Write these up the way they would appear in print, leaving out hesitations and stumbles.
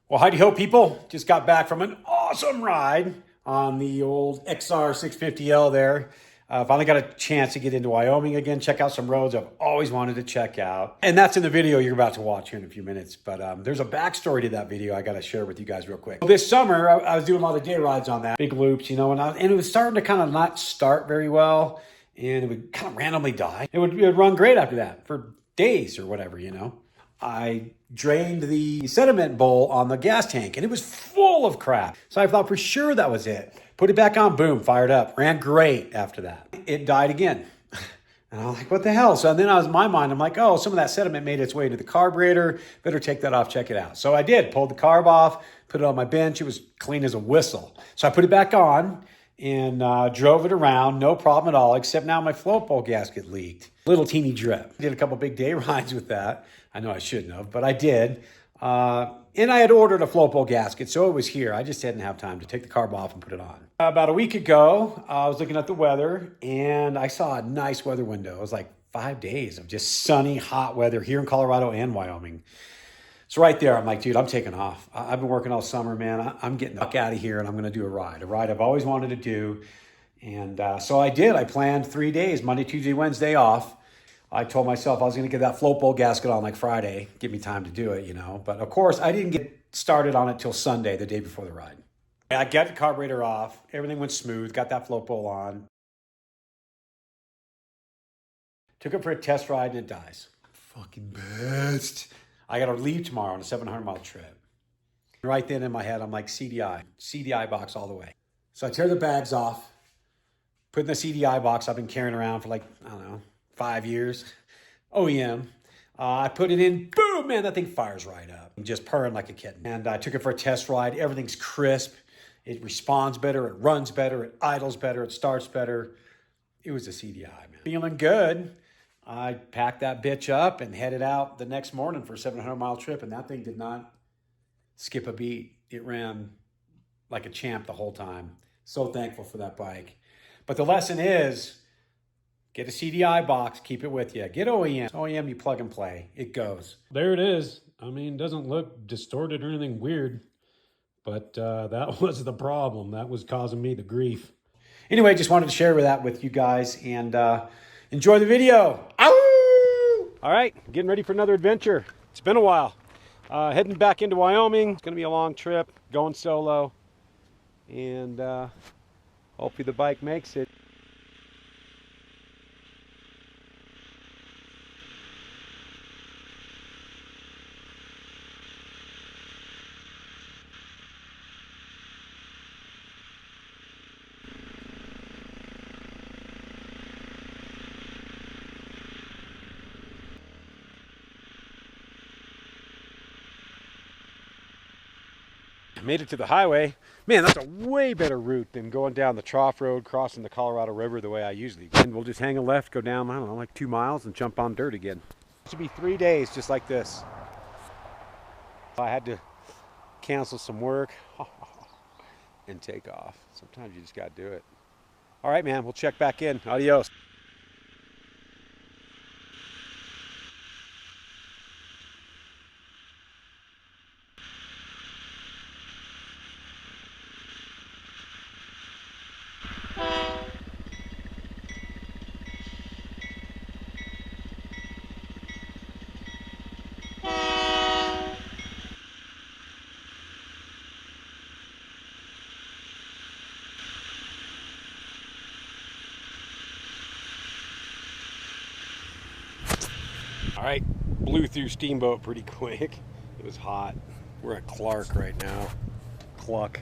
Well, howdy ho, people. Just got back from an awesome ride on the old XR650L there. Finally got a chance to get into Wyoming again, check out some roads I've always wanted to check out. And that's in the video you're about to watch here in a few minutes. But there's a backstory to that video I got to share with you guys real quick. This summer, I was doing a lot of day rides on that, big loops, you know, and it was starting to kind of not start very well. And it would kind of randomly die. It would run great after that for days or whatever, you know. I drained the sediment bowl on the gas tank and it was full of crap. So I thought for sure that was it. Put it back on, boom, fired up. Ran great after that. It died again. And I'm like, what the hell? So then in my mind, I'm like, oh, some of that sediment made its way into the carburetor. Better take that off, check it out. So I did, pulled the carb off, put it on my bench. It was clean as a whistle. So I put it back on and drove it around, no problem at all, except now my float bowl gasket leaked. Little teeny drip. Did a couple big day rides with that. I know I shouldn't have, but I did. And I had ordered a float bowl gasket, so it was here. I just didn't have time to take the carb off and put it on. About a week ago, I was looking at the weather, and I saw a nice weather window. It was like 5 days of just sunny, hot weather here in Colorado and Wyoming. So right there, I'm like, dude, I'm taking off. I've been working all summer, man. I'm getting the fuck out of here, and I'm going to do a ride I've always wanted to do. And so I did. I planned 3 days, Monday, Tuesday, Wednesday off. I told myself I was going to get that float bowl gasket on like Friday, give me time to do it, you know. But of course, I didn't get started on it till Sunday, the day before the ride. I got the carburetor off. Everything went smooth. Got that float bowl on. Took it for a test ride and it dies. Fucking best. I got to leave tomorrow on a 700-mile trip. Right then in my head, I'm like, CDI box all the way. So I tear the bags off, put in the CDI box I've been carrying around for like, I don't know, 5 years. OEM. I put it in, boom, man, that thing fires right up. Just purring like a kitten. And I took it for a test ride. Everything's crisp. It responds better. It runs better. It idles better. It starts better. It was a CDI, man. Feeling good. I packed that bitch up and headed out the next morning for a 700-mile trip. And that thing did not skip a beat. It ran like a champ the whole time. So thankful for that bike. But the lesson is, get a CDI box, keep it with you. Get OEM. OEM, you plug and play. It goes. There it is. I mean, it doesn't look distorted or anything weird, but that was the problem. That was causing me the grief. Anyway, just wanted to share that with you guys and enjoy the video. Ow! All right, getting ready for another adventure. It's been a while. Heading back into Wyoming. It's going to be a long trip, going solo, and hopefully the bike makes it. Made it to the highway. Man, that's a way better route than going down the trough road, crossing the Colorado River the way I usually do. And we'll just hang a left, go down, I don't know, like 2 miles and jump on dirt again. It should be 3 days just like this. I had to cancel some work and take off. Sometimes you just got to do it. All right, man, we'll check back in. Adios. All right, blew through Steamboat pretty quick. It was hot. We're at Clark right now. Cluck.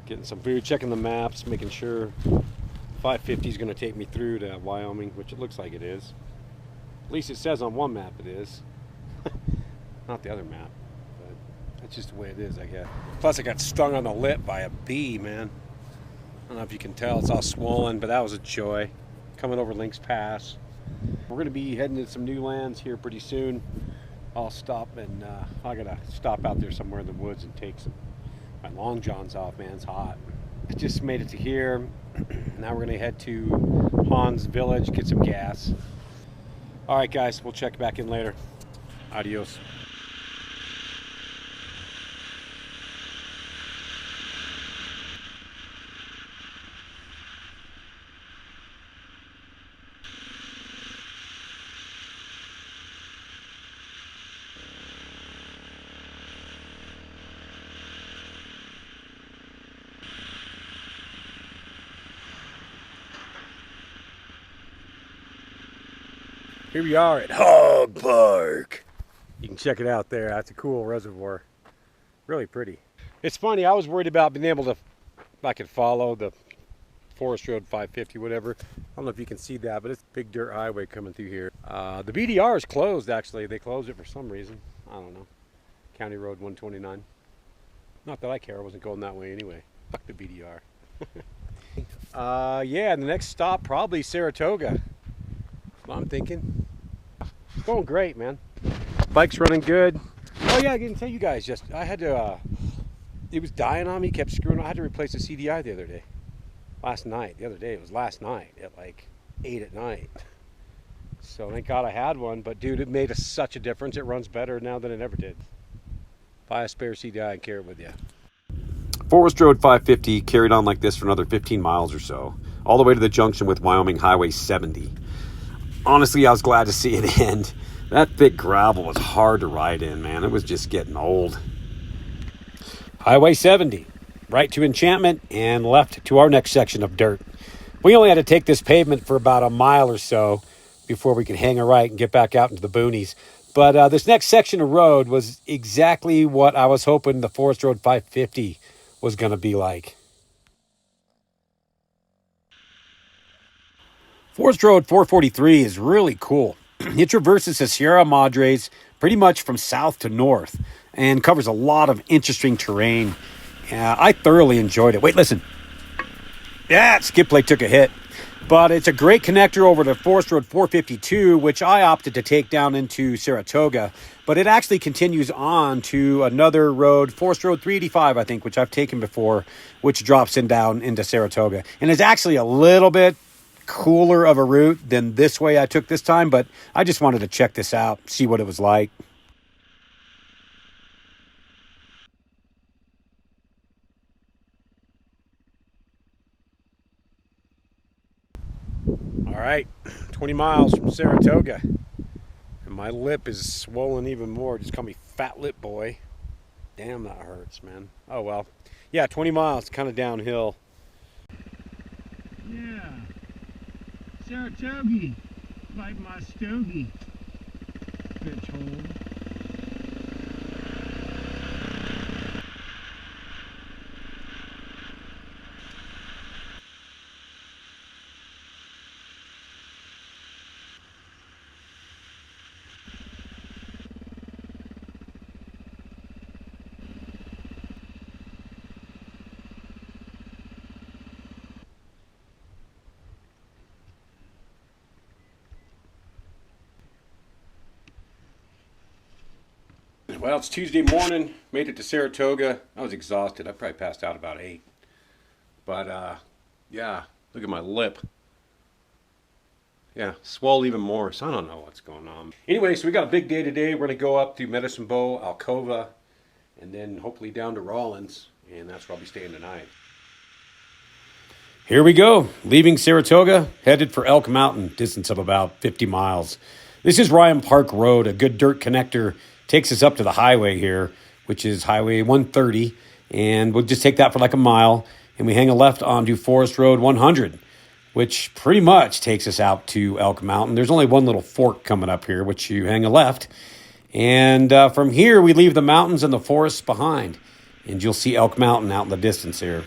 Getting some food, checking the maps, making sure 550 is going to take me through to Wyoming, which it looks like it is. At least it says on one map it is. Not the other map, but that's just the way it is, I guess. Plus I got stung on the lip by a bee, man. I don't know if you can tell, it's all swollen, but that was a joy. Coming over Lynx Pass. We're going to be heading to some new lands here pretty soon. I'll stop and I got to stop out there somewhere in the woods and take my long johns off, man. It's hot. I just made it to here. Now we're going to head to Hans Village, get some gas. All right, guys, we'll check back in later. Adios. Here we are at Hog Park. You can check it out there. That's a cool reservoir. Really pretty. It's funny, I was worried about being able to, if I could follow the Forest Road 550, whatever. I don't know if you can see that, but it's a big dirt highway coming through here. The BDR is closed, actually. They closed it for some reason. I don't know. County Road 129. Not that I care. I wasn't going that way anyway. Fuck the BDR. Yeah, the next stop probably Saratoga. That's what I'm thinking. It's going great, man. Bike's running good. Oh yeah, I didn't tell you guys. I had to. It was dying on me. Kept screwing. I had to replace the CDI the other day. Last night. The other day. It was last night at like 8 at night. So thank God I had one. But dude, it made such a difference. It runs better now than it ever did. Buy a spare CDI and carry it with you. Forest Road 550 carried on like this for another 15 miles or so, all the way to the junction with Wyoming Highway 70. Honestly, I was glad to see it end. That thick gravel was hard to ride in, man. It was just getting old. Highway 70, right to Enchantment and left to our next section of dirt. We only had to take this pavement for about a mile or so before we could hang a right and get back out into the boonies. But this next section of road was exactly what I was hoping the Forest Road 550 was going to be like. Forest Road 443 is really cool. It traverses the Sierra Madres pretty much from south to north and covers a lot of interesting terrain. I thoroughly enjoyed it. Wait, listen. Yeah, skid plate took a hit. But it's a great connector over to Forest Road 452, which I opted to take down into Saratoga. But it actually continues on to another road, Forest Road 385, I think, which I've taken before, which drops down into Saratoga. And it's actually a little bit cooler of a route than this way I took this time, but I just wanted to check this out, see what it was like. All right, 20 miles from Saratoga. And my lip is swollen even more. Just call me Fat Lip Boy. Damn, that hurts, man. Oh, well. Yeah, 20 miles, kind of downhill. Yeah. Saratoga. Like my stogie. Bitch hole. Well, it's Tuesday morning. Made it to Saratoga. I was exhausted. I probably passed out about 8. But, yeah, look at my lip. Yeah, swelled even more, so I don't know what's going on. Anyway, so we got a big day today. We're going to go up to Medicine Bow, Alcova, and then hopefully down to Rawlins, and that's where I'll be staying tonight. Here we go. Leaving Saratoga, headed for Elk Mountain, distance of about 50 miles. This is Ryan Park Road, a good dirt connector. Takes us up to the highway here, which is Highway 130, and we'll just take that for like a mile, and we hang a left onto Forest Road 100, which pretty much takes us out to Elk Mountain. There's only one little fork coming up here, which you hang a left, and from here we leave the mountains and the forests behind, and you'll see Elk Mountain out in the distance here.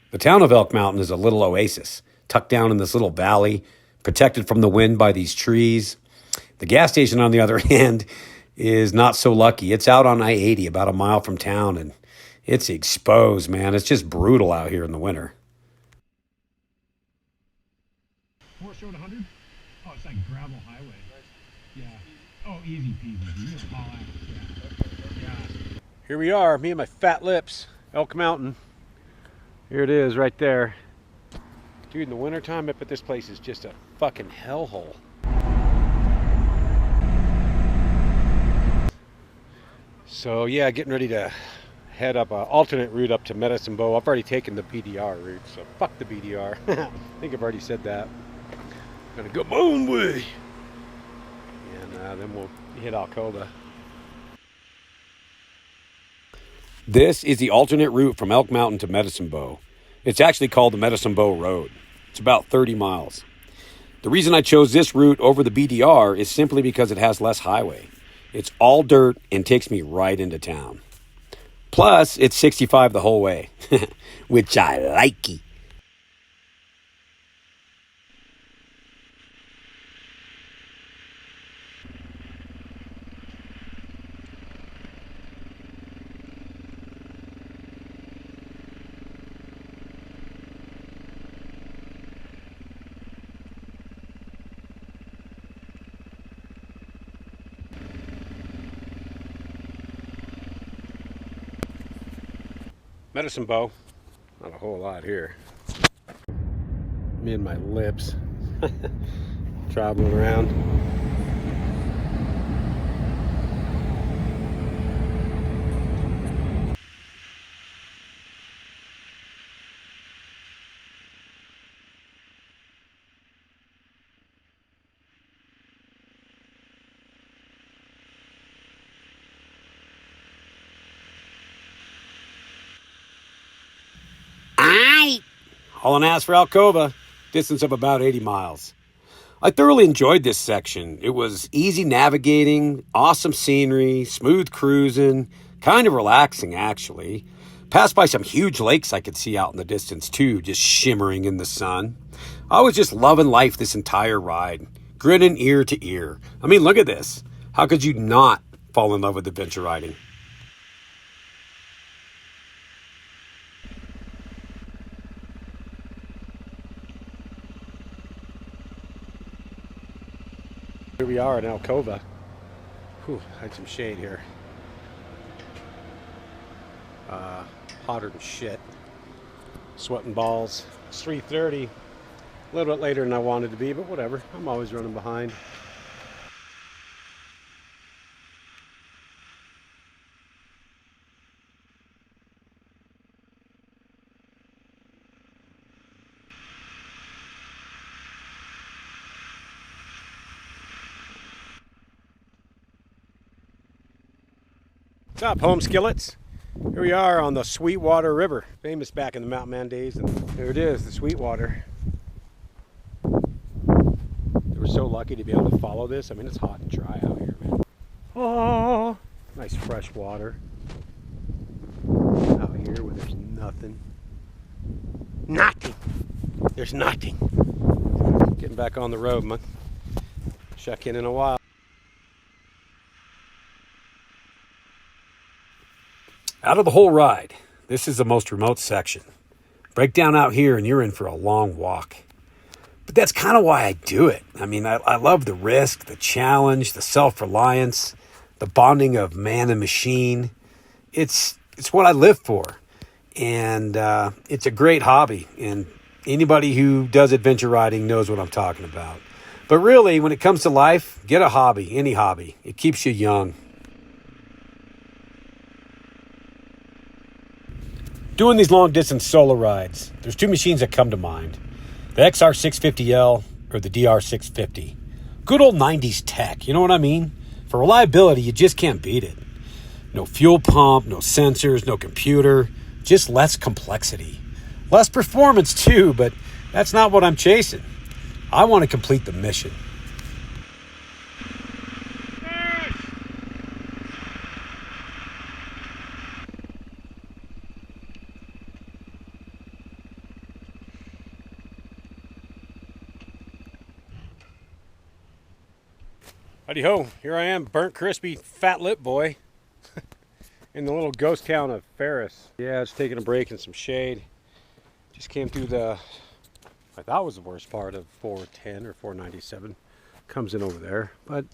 The town of Elk Mountain is a little oasis, tucked down in this little valley, protected from the wind by these trees. The gas station, on the other hand, is not so lucky. It's out on I-80, about a mile from town, and it's exposed, man. It's just brutal out here in the winter. Forest Road 100? Oh, it's like gravel highway. Yeah. Oh, easy peasy. You just haul out. Yeah. Here we are, me and my fat lips, Elk Mountain. Here it is right there. Dude, in the wintertime, I bet this place is just a fucking hellhole. So yeah, getting ready to head up an alternate route up to Medicine Bow. I've already taken the BDR route, so fuck the BDR. I think I've already said that. Gonna go my own way. And then we'll hit Alcoba. This is the alternate route from Elk Mountain to Medicine Bow. It's actually called the Medicine Bow Road. It's about 30 miles. The reason I chose this route over the BDR is simply because it has less highway. It's all dirt and takes me right into town. Plus, it's 65 the whole way, which I like. Medicine Bow, not a whole lot here. Me and my lips, traveling around. Hauling ass for Alcoba, distance of about 80 miles. I thoroughly enjoyed this section. It was easy navigating, awesome scenery, smooth cruising, kind of relaxing actually. Passed by some huge lakes I could see out in the distance too, just shimmering in the sun. I was just loving life this entire ride, grinning ear to ear. I mean, look at this. How could you not fall in love with adventure riding? Here we are in Alcoba. Whew, had some shade here. Hotter than shit. Sweating balls. It's 3:30. A little bit later than I wanted to be, but whatever. I'm always running behind. What's up, home skillets? Here we are on the Sweetwater River, famous back in the Mountain Man days, and there it is, the Sweetwater. They were so lucky to be able to follow this. I mean, it's hot and dry out here, man. Oh, nice fresh water out here where there's nothing. Nothing. There's nothing. Getting back on the road, man. Check in a while. Out of the whole ride, this is the most remote section. Break down out here and you're in for a long walk. But that's kind of why I do it. I mean, I love the risk, the challenge, the self-reliance, the bonding of man and machine. It's what I live for. And it's a great hobby. And anybody who does adventure riding knows what I'm talking about. But really, when it comes to life, get a hobby, any hobby. It keeps you young. Doing these long distance solo rides, there's two machines that come to mind. The XR650L or the DR650. Good old 90s tech, you know what I mean? For reliability, you just can't beat it. No fuel pump, no sensors, no computer, just less complexity. Less performance too, but that's not what I'm chasing. I want to complete the mission. Howdy ho, here I am, burnt crispy, fat lip boy in the little ghost town of Ferris. Yeah, just taking a break in some shade. Just came through I thought was the worst part of 410 or 497. Comes in over there, but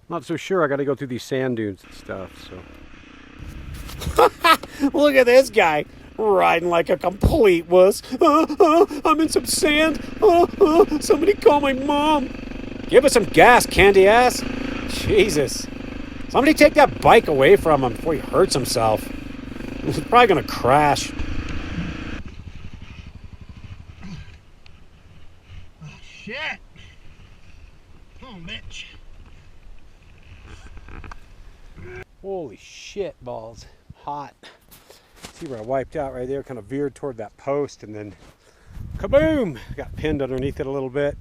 not so sure. I got to go through these sand dunes and stuff, so. Look at this guy riding like a complete wuss. I'm in some sand. Somebody call my mom. Give us some gas, candy ass. Jesus. Somebody take that bike away from him before he hurts himself. It's probably going to crash. Oh, shit. Come on, bitch. Holy shit balls. Hot. See where I wiped out right there, kind of veered toward that post, and then kaboom! Got pinned underneath it a little bit.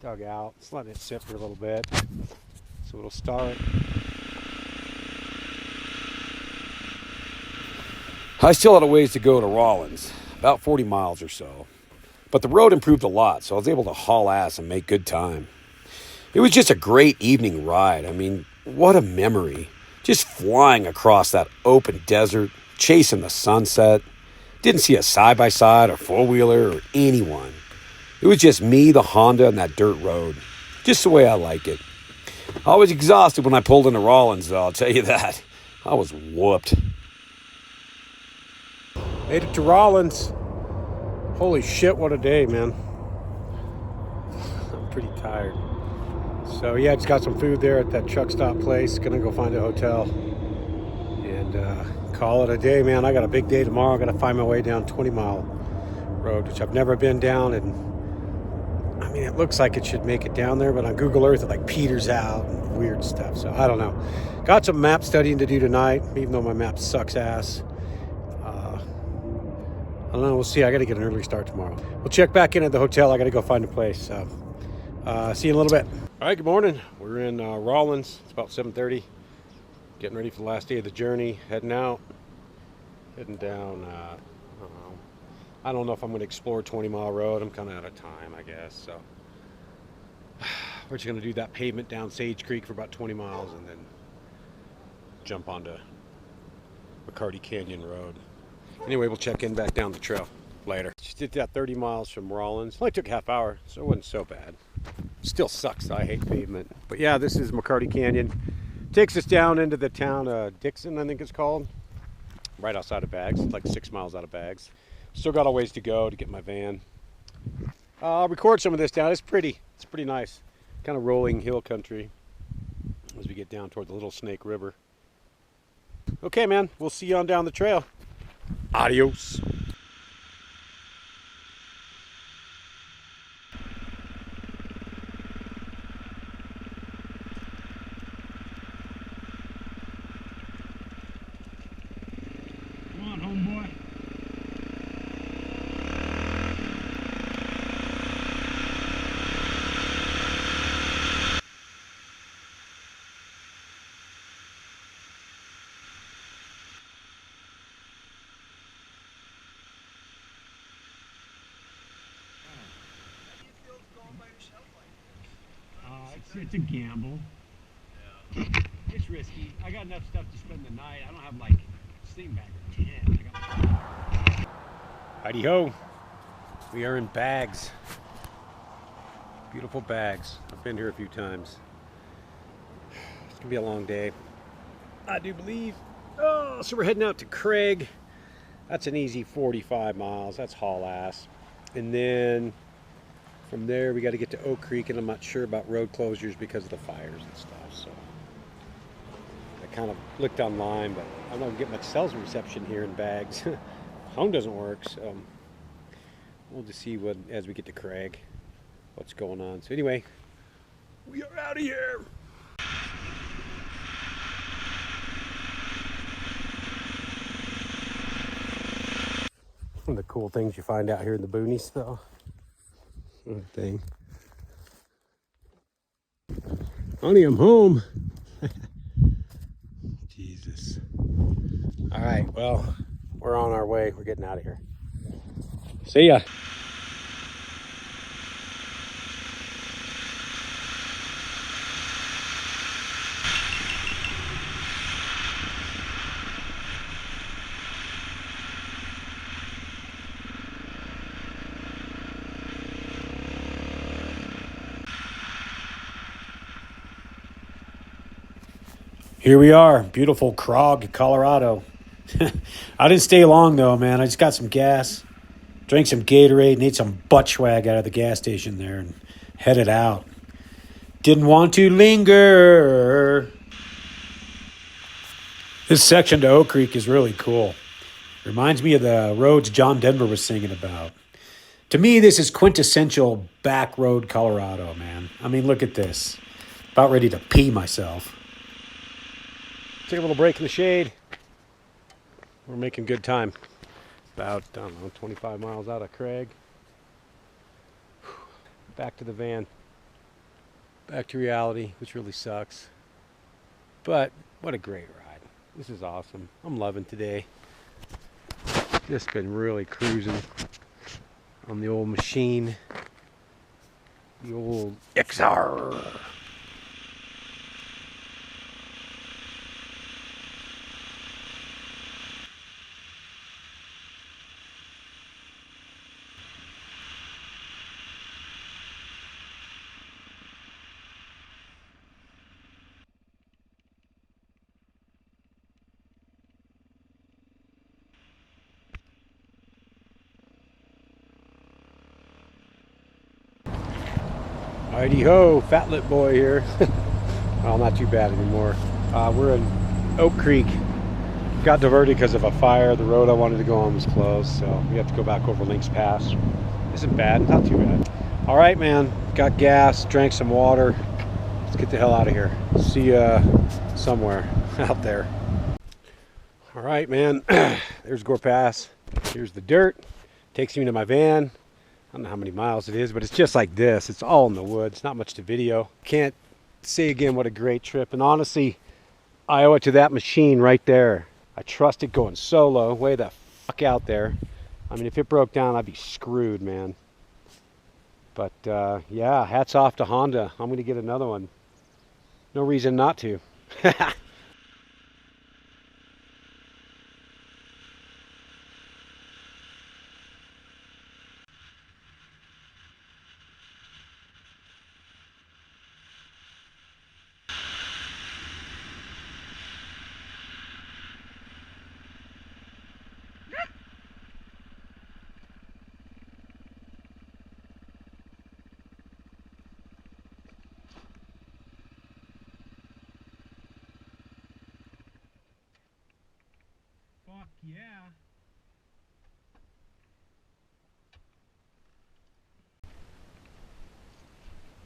Dug out. Just letting it sit for a little bit. So it'll start. I still had a ways to go to Rawlins, about 40 miles or so. But the road improved a lot, so I was able to haul ass and make good time. It was just a great evening ride. I mean, what a memory. Just flying across that open desert, chasing the sunset. Didn't see a side-by-side or four-wheeler or anyone. It was just me, the Honda, and that dirt road. Just the way I like it. I was exhausted when I pulled into Rawlins, though, I'll tell you that. I was whooped. Made it to Rawlins. Holy shit, what a day, man. I'm pretty tired. So yeah, just got some food there at that truck stop place. Gonna go find a hotel and call it a day, man. I got a big day tomorrow. I gotta find my way down 20-mile road, which I've never been down. And I mean, it looks like it should make it down there, but on Google Earth it like peters out and weird stuff. So I don't know. Got some map studying to do tonight, even though my map sucks ass. I don't know. We'll see. I got to get an early start tomorrow. We'll check back in at the hotel. I got to go find a place. So, see you in a little bit. All right. Good morning. We're in Rawlins. It's about 7:30. Getting ready for the last day of the journey. Heading out. Heading down. I don't know if I'm going to explore 20-mile road. I'm kind of out of time, I guess. So, we're just going to do that pavement down Sage Creek for about 20 miles and then jump onto McCarty Canyon Road. Anyway, we'll check in back down the trail later. Just did that 30 miles from Rawlins. Only took a half hour, so it wasn't so bad. Still sucks. I hate pavement. But yeah, this is McCarty Canyon. Takes us down into the town of Dixon, I think it's called. Right outside of Baggs. It's like 6 miles out of Baggs. Still got a ways to go to get my van. I'll record some of this down. It's pretty nice. Kind of rolling hill country as we get down toward the Little Snake River. Okay, man. We'll see you on down the trail. Adios. Come on, homeboy. It's a gamble. Yeah. It's risky. I got enough stuff to spend the night. I don't have like sleeping bag or 10. Heidi ho. We are in Baggs. Beautiful Baggs. I've been here a few times. It's gonna be a long day, I do believe. Oh, so we're heading out to Craig. That's an easy 45 miles. That's haul ass. And then from there, we got to get to Oak Creek, and I'm not sure about road closures because of the fires and stuff. So I kind of looked online, but I don't get much cell reception here in Baggs. Phone doesn't work, so we'll just see what as we get to Craig, what's going on. So anyway, we are out of here. One of the cool things you find out here in the boonies, though. Thing. Honey, I'm home. Jesus. All right, well, we're on our way. We're getting out of here. See ya. Here we are, beautiful Krog, Colorado. I didn't stay long though, man. I just got some gas, drank some Gatorade, and ate some butt swag out of the gas station there and headed out. Didn't want to linger. This section to Oak Creek is really cool. Reminds me of the roads John Denver was singing about. To me, this is quintessential back road Colorado, man. I mean, look at this. About ready to pee myself. Take a little break in the shade. We're making good time. About, I don't know, 25 miles out of Craig. Back to the van. Back to reality, which really sucks. But what a great ride. This is awesome. I'm loving today. Just been really cruising on the old machine. The old XR. Heidi ho, fat lip boy here. Well, not too bad anymore. We're in Oak Creek. Got diverted because of a fire. The road I wanted to go on was closed, so we have to go back over Lynx Pass. Isn't bad, not too bad. All right, man. Got gas, drank some water. Let's get the hell out of here. See ya somewhere out there. All right, man. There's Gore Pass. Here's the dirt. Takes me to my van. I don't know how many miles it is, but it's just like this. It's all in the woods. Not much to video. Can't say again what a great trip. And honestly, I owe it to that machine right there. I trust it going solo, way the fuck out there. I mean, if it broke down, I'd be screwed, man. But yeah, hats off to Honda. I'm going to get another one. No reason not to. Fuck yeah.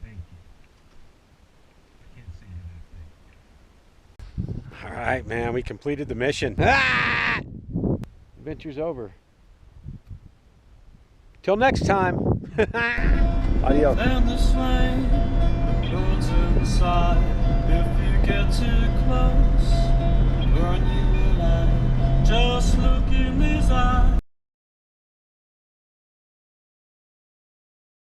Thank you. I can't say enough. All right, man. We completed the mission. Ah! Adventure's over. Till next time. Adios.